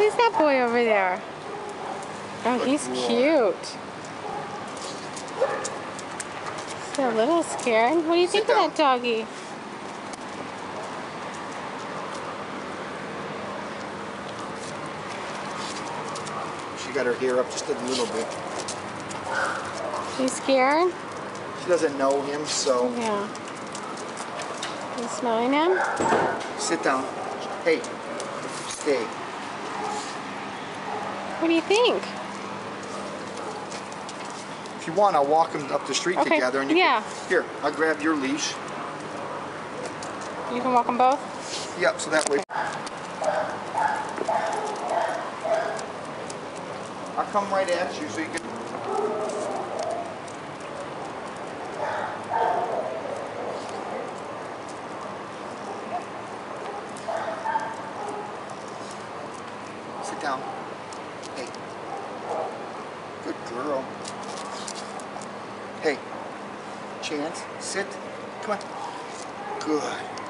Who's that boy over there? Oh, he's cute. He's a little scared. What do you think of that doggy? She got her hair up just a little bit. She's scared? She doesn't know him, so... Yeah. You smelling him? Sit down. Hey, stay. What do you think? If you want, I'll walk them up the street together. And you can, here, I'll grab your leash. You can walk them both? Yep, so that way. I'll come right at you so you can... Sit down. Hey. Good girl. Hey. Chance, sit. Come on. Good.